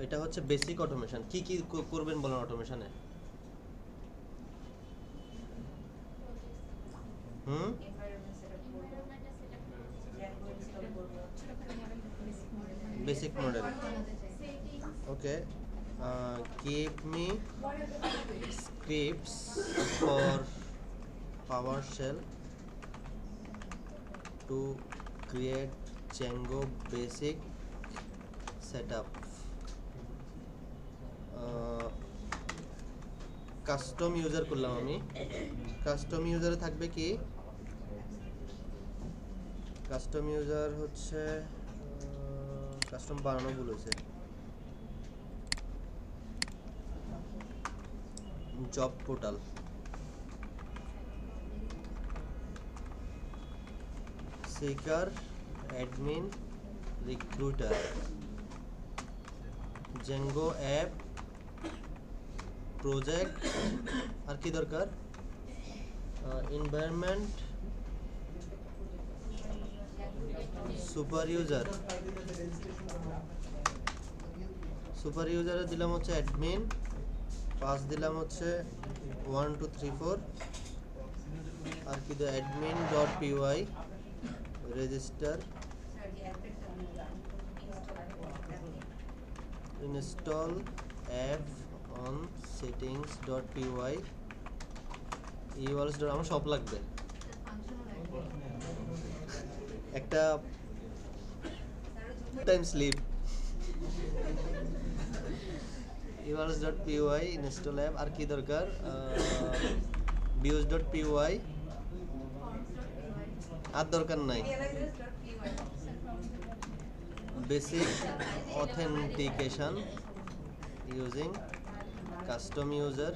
এটা হচ্ছে basic automation. কি কি করবেন বলেন অটোমেশনে? হুম basic model. Okay, give me scripts for PowerShell to create Django basic setup. Custom user করলাম আমি। কাস্টম ইউজারে থাকবে কি? কাস্টম ইউজার হচ্ছে কাস্টম বানানো ভুল হয়েছে। Job portal, seeker, admin, recruiter, Django app, project, আর কি দরকার? Environment, super user. সুপার ইউজারে দিলাম হচ্ছে অ্যাডমিন, পাস দিলাম হচ্ছে 1 2 3 4, আর কি দে admin dot P Y, register, install app on settings dot P Y, U R S dot, আমার সব লাগবে। একটা time slip, U R S dot P Y, install app, আর কি দরকার? বিউজ ডট পিওয়াই, আর দরকার নাই। Basic authentication using custom user.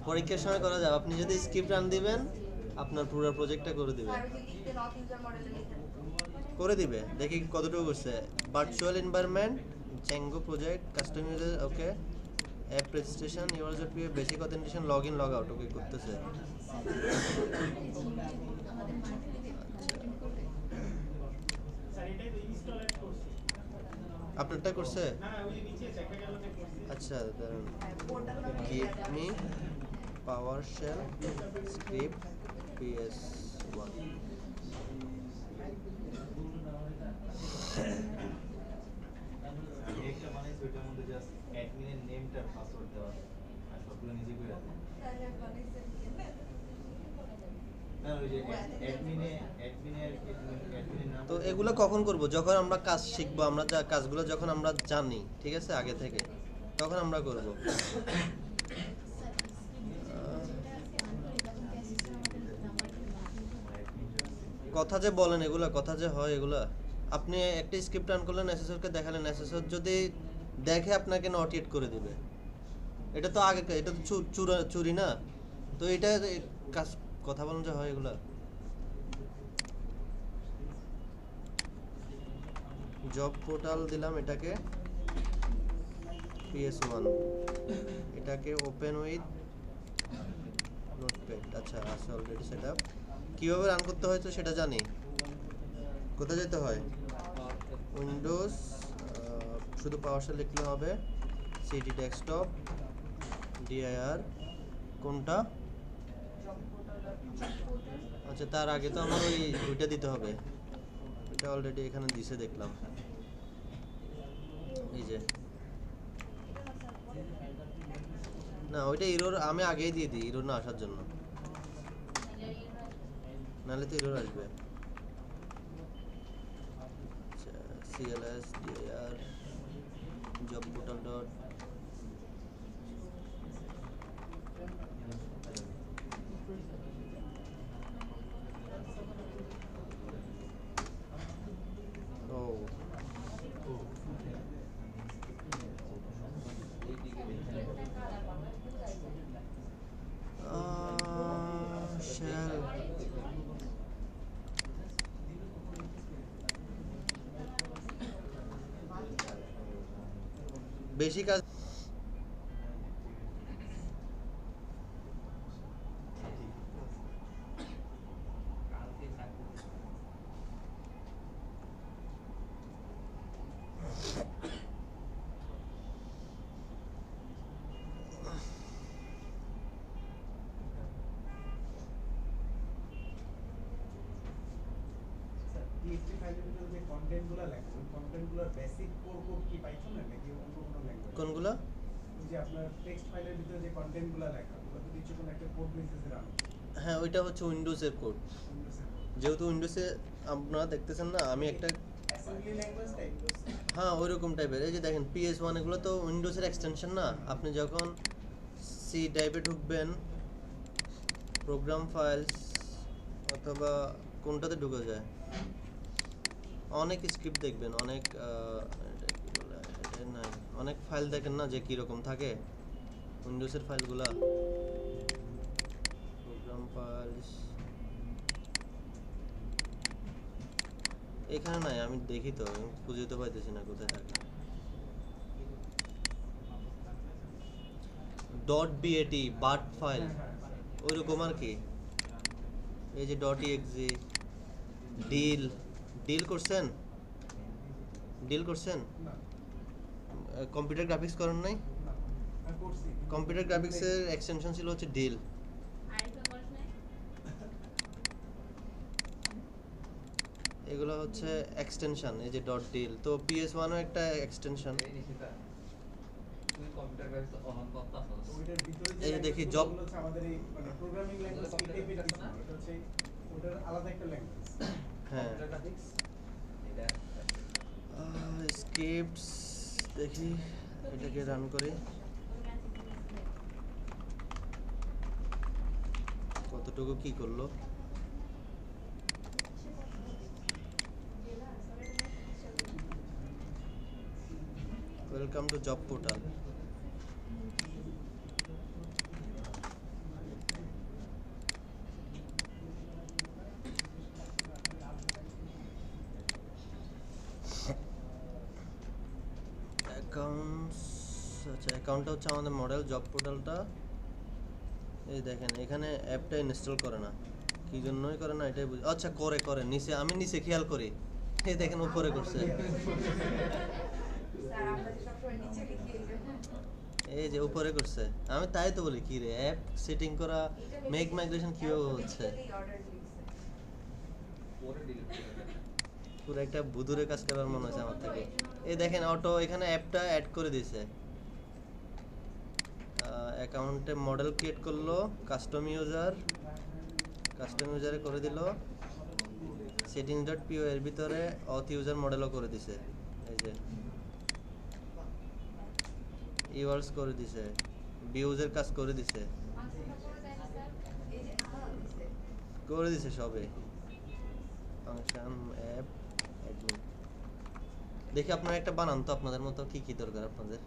পরীক্ষার সময় করা যাবে, আপনি যদি স্ক্রিপ্ট রান দিবেন আপনার পুরো প্রজেক্টটা করে দিবে। দেখি কতটুকু করছে। Virtual environment, Django project, custom user, okay, app registration, user P, basic authentication, log in log out, okay করতেছে। আপনারটা করছে? আচ্ছা, give me PowerShell script PS1. আমি একটা বানাইছি, ওইটার মধ্যে জাস্ট অ্যাডমিনের নেমটা পাসওয়ার্ড দেওয়া আর সবগুলো নিজে করে দেয়। না, ওই যে অ্যাডমিনের নাম। তো এগুলো কখন করব? যখন আমরা কাজ শিখবো, আমরা যা কাজগুলো যখন আমরা জানি, ঠিক আছে, আগে থেকে, তখন আমরা করব। কথা যে বলেন এগুলা, কথা যে হয় এগুলা, আপনি একটা স্ক্রিপ্ট রান করলেন, এসএসআরকে দেখালেন, এসএসআর যদি দেখে আপনাকে নট ইয়েট করে দিবে। এটা তো আগে, এটা তো চুরি না। তো এটা কাজ, কথা বলেন যে হয় এগুলা। জব পোর্টাল দিলাম এটাকে, PS1, এটাকে ওপেন উইথ নোটপ্যাড। আচ্ছা, আছে অলরেডি সেট আপ। কীভাবে রান করতে হয় তো সেটা জানি। কোথায় যেতে হয়? উইন্ডোজ, শুধু PowerShell লিখলে হবে, সিডি ডেস্কটপ, ডিআইআর, কোনটা? আচ্ছা, তার আগে তো আমার ওইটা দিতে হবে। এটা অলরেডি এখানে দিছে দেখলাম, এই যে। না, ওইটা এরর আমি আগেই দিয়ে দিই, এরর না আসার জন্য, নাহলে তো এরর আসবে। CLS dir job portal dot oh shell বেশি কাজ। টিএক্সটি ফাইলের ভিতরে যে কন্টেন্টগুলো লেখা ওই কন্টেন্টগুলোর বেসিক কোর কি পাইথন নাকি অন্য কোনো ল্যাঙ্গুয়েজ? কোনগুলো? ওই যে আপনার টেক্সট ফাইলের ভিতরে যে কন্টেন্টগুলো লেখা ওগুলো তো কিছু কোনো একটা কোড বেসিসে রান হ্যাঁ, ওইটা হচ্ছে উইন্ডোজের কোড। যেহেতু উইন্ডোজে আপনারা দেখতেছেন না, আমি একটা অ্যাসেম্বলি ল্যাঙ্গুয়েজ টাইপ। হ্যাঁ ওইরকম টাইপের। এই যে দেখেন PS1 এগুলো তো উইন্ডোজের এক্সটেনশন না। আপনি যখন সি টাইপে ঢুকবেন, প্রোগ্রাম ফাইলস অথবা কোনটাতে ঢুকে যায়, অনেক স্ক্রিপ্ট দেখবেন, অনেক এটা কি বলে, এটা নাই, অনেক ফাইল দেখেন না যে কীরকম থাকে উইন্ডোজের ফাইলগুলা, প্রোগ্রাম ফাইলস এখানে নাই। আমি দেখি তো, আমি খুঁজে তো পাইতেছি না কোথায় থাকে। .bat বাট ফাইল ওইরকম আর কি। এই যে .exe ডিল করছেন? ডিল করছেন? না কম্পিউটার গ্রাফিক্স করেন নাই? না আমি করছি কম্পিউটার গ্রাফিক্সের এক্সটেনশন ছিল হচ্ছে ডিল। এগুলো হচ্ছে এক্সটেনশন, এই যে .deal। তো PS1 ও একটা এক্সটেনশন। ওইটার ভিতরে এই যে দেখি job- language গুলো হচ্ছে আমাদের এই মানে প্রোগ্রামিং ল্যাঙ্গুয়েজ এই টাইপের কিছু না, এটা হচ্ছে ওটার আলাদা একটা ল্যাঙ্গুয়েজ। হ্যাঁ, স্ক্রিপ্টস দেখি, এটাকে রান করি। কতটুকু কি করলো? Welcome to job portal. Accounts, আচ্ছা অ্যাকাউন্টটা হচ্ছে আমাদের মডেল, জব পোর্টালটা। এই দেখেন এখানে অ্যাপটা ইনস্টল করে না, কি জন্যই করে না এটাই বুঝি। আচ্ছা করে নিচে, আমি নিচে খেয়াল করি। এই দেখেন উপরে করছে, এই যে উপরে করছে। আমি তাই তো বলি কি রে, অ্যাপ সেটিং করা, মেক মাইগ্রেশন কিভাবে হচ্ছে, পুরো একটা বুদুরে কাজ করার মনে হচ্ছে আমার থেকে। এই দেখেন অটো এখানে অ্যাপটা অ্যাড করে দিয়েছে। অ্যাকাউন্টে মডেল ক্রিয়েট করলো, কাস্টম ইউজারে করে দিল, settings.py এর ভিতরে অথ ইউজার মডেলও করে দিছে। এই যে ইউআরস করে দিছে, ভিউজের কাজ করে দিছে সবে। Function app admin. দেখি আপনারা একটা বানান তো, আপনাদের মতো কি কি দরকার আপনাদের।